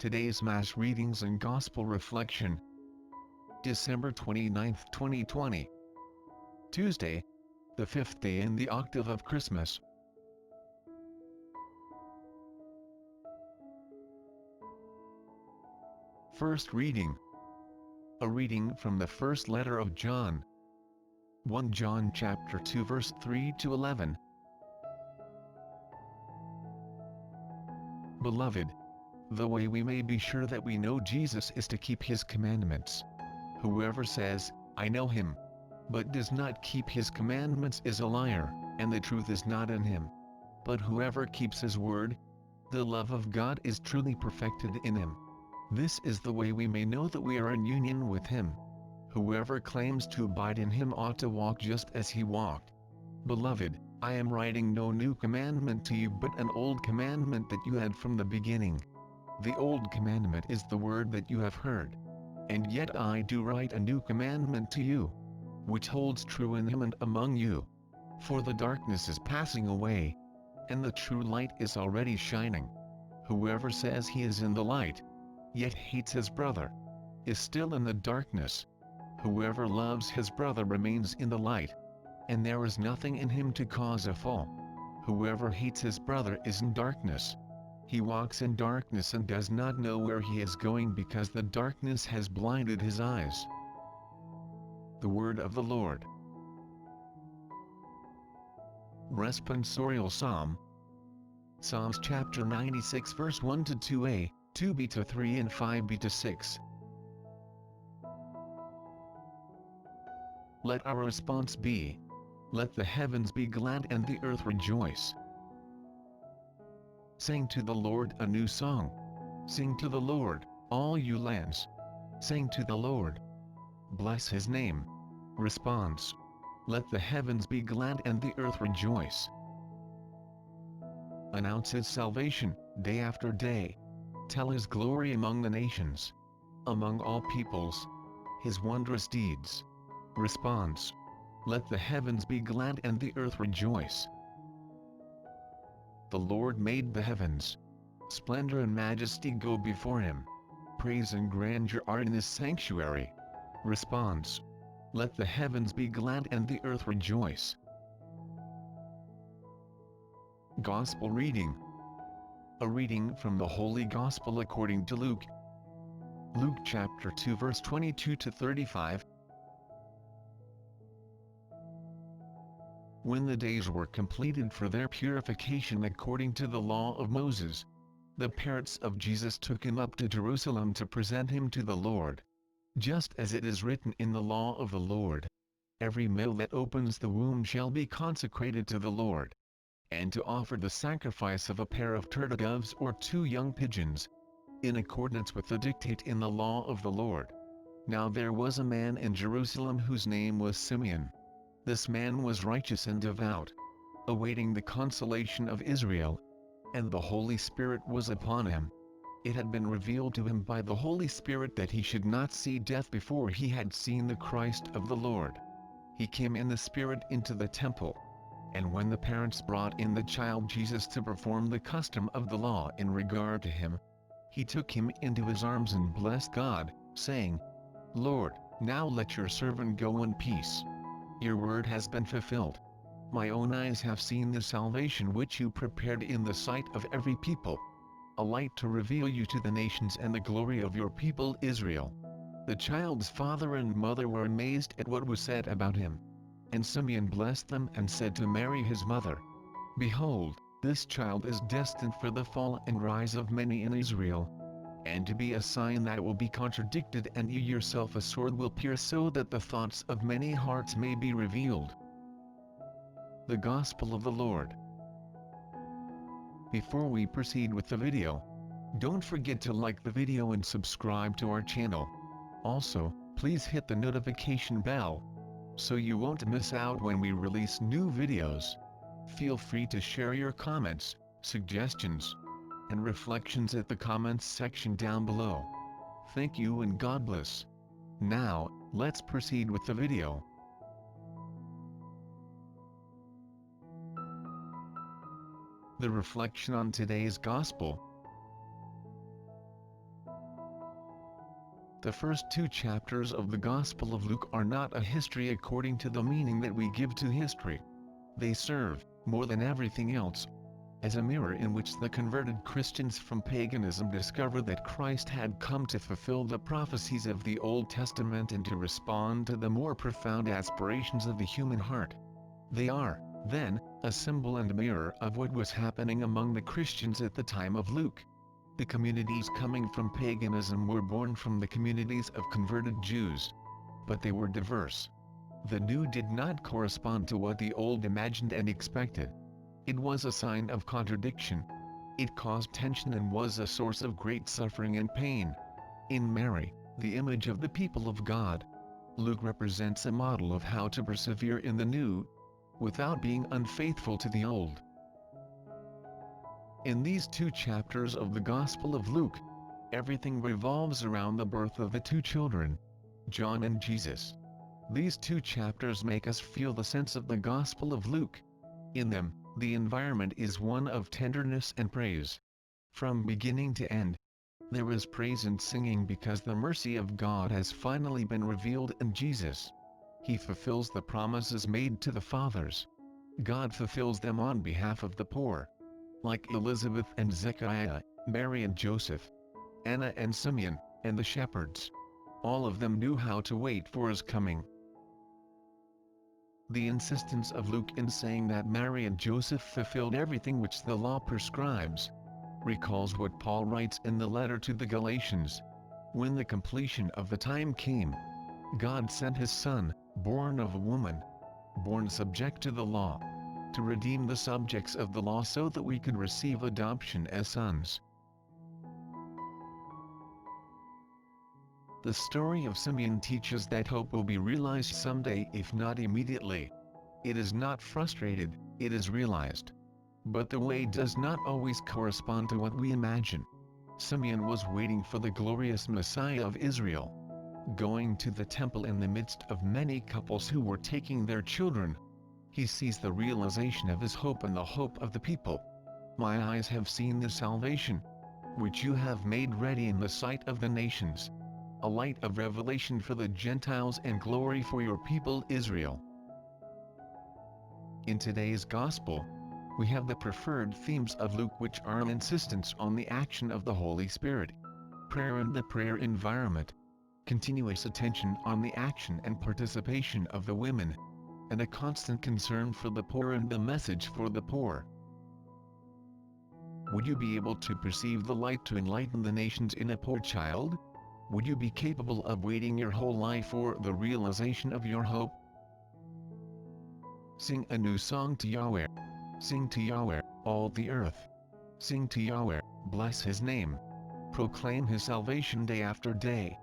Today's Mass readings and Gospel reflection. December 29, 2020. Tuesday, the 5th day in the octave of Christmas. First reading. A reading from the first letter of John. 1 John chapter 2 verse 3 to 11. Beloved, the way we may be sure that we know Jesus is to keep his commandments. Whoever says, I know him, but does not keep his commandments is a liar, and the truth is not in him. But whoever keeps his word, the love of God is truly perfected in him. This is the way we may know that we are in union with him. Whoever claims to abide in him ought to walk just as he walked. Beloved, I am writing no new commandment to you but an old commandment that you had from the beginning. The old commandment is the word that you have heard. And yet I do write a new commandment to you, which holds true in him and among you. For the darkness is passing away, and the true light is already shining. Whoever says he is in the light, yet hates his brother, is still in the darkness. Whoever loves his brother remains in the light, and there is nothing in him to cause a fall. Whoever hates his brother is in darkness. He walks in darkness and does not know where he is going because the darkness has blinded his eyes. The Word of the Lord. Responsorial Psalm. Psalms chapter 96 verse 1 to 2a, 2b to 3 and 5b to 6. Let our response be, let the heavens be glad and the earth rejoice. Sing to the Lord a new song. Sing to the Lord, all you lands. Sing to the Lord. Bless his name. Response. Let the heavens be glad and the earth rejoice. Announce his salvation, day after day. Tell his glory among the nations. Among all peoples. His wondrous deeds. Response. Let the heavens be glad and the earth rejoice. The Lord made the heavens. Splendor and majesty go before him. Praise and grandeur are in his sanctuary. Response. Let the heavens be glad and the earth rejoice. Gospel reading. A reading from the Holy Gospel according to Luke. Luke chapter 2 verse 22 to 35. When the days were completed for their purification according to the law of Moses, the parents of Jesus took him up to Jerusalem to present him to the Lord. Just as it is written in the law of the Lord, every male that opens the womb shall be consecrated to the Lord. And to offer the sacrifice of a pair of turtle doves or 2 young pigeons, in accordance with the dictate in the law of the Lord. Now there was a man in Jerusalem whose name was Simeon. This man was righteous and devout, awaiting the consolation of Israel, and the Holy Spirit was upon him. It had been revealed to him by the Holy Spirit that he should not see death before he had seen the Christ of the Lord. He came in the Spirit into the temple, and when the parents brought in the child Jesus to perform the custom of the law in regard to him, he took him into his arms and blessed God, saying, Lord, now let your servant go in peace. Your word has been fulfilled. My own eyes have seen the salvation which you prepared in the sight of every people, a light to reveal you to the nations and the glory of your people Israel. The child's father and mother were amazed at what was said about him. And Simeon blessed them and said to Mary his mother, Behold, this child is destined for the fall and rise of many in Israel, and to be a sign that will be contradicted, and you yourself a sword will pierce so that the thoughts of many hearts may be revealed. The Gospel of the Lord. Before we proceed with the video, don't forget to like the video and subscribe to our channel. Also, please hit the notification bell, so you won't miss out when we release new videos. Feel free to share your comments, suggestions, and reflections at the comments section down below. Thank you and God bless. Now, let's proceed with the video. The reflection on today's Gospel. The first two chapters of the Gospel of Luke are not a history according to the meaning that we give to history. They serve, more than everything else, as a mirror in which the converted Christians from paganism discover that Christ had come to fulfill the prophecies of the Old Testament and to respond to the more profound aspirations of the human heart. They are, then, a symbol and mirror of what was happening among the Christians at the time of Luke. The communities coming from paganism were born from the communities of converted Jews. But they were diverse. The new did not correspond to what the old imagined and expected. It was a sign of contradiction. It caused tension and was a source of great suffering and pain. In Mary, the image of the people of God, Luke represents a model of how to persevere in the new, without being unfaithful to the old. In these two chapters of the Gospel of Luke, everything revolves around the birth of the two children, John and Jesus. These two chapters make us feel the sense of the Gospel of Luke. In them, the environment is one of tenderness and praise. From beginning to end, there is praise and singing because the mercy of God has finally been revealed in Jesus. He fulfills the promises made to the fathers. God fulfills them on behalf of the poor. Like Elizabeth and Zechariah, Mary and Joseph, Anna and Simeon, and the shepherds. All of them knew how to wait for his coming. The insistence of Luke in saying that Mary and Joseph fulfilled everything which the law prescribes recalls what Paul writes in the letter to the Galatians. When the completion of the time came, God sent his Son, born of a woman, born subject to the law, to redeem the subjects of the law so that we could receive adoption as sons. The story of Simeon teaches that hope will be realized someday if not immediately. It is not frustrated, it is realized. But the way does not always correspond to what we imagine. Simeon was waiting for the glorious Messiah of Israel. Going to the temple in the midst of many couples who were taking their children, he sees the realization of his hope and the hope of the people. My eyes have seen the salvation, which you have made ready in the sight of the nations, a light of revelation for the Gentiles and glory for your people Israel. In today's Gospel, we have the preferred themes of Luke, which are an insistence on the action of the Holy Spirit, prayer and the prayer environment, continuous attention on the action and participation of the women, and a constant concern for the poor and the message for the poor. Would you be able to perceive the light to enlighten the nations in a poor child? Would you be capable of waiting your whole life for the realization of your hope? Sing a new song to Yahweh. Sing to Yahweh, all the earth. Sing to Yahweh, bless his name. Proclaim his salvation day after day.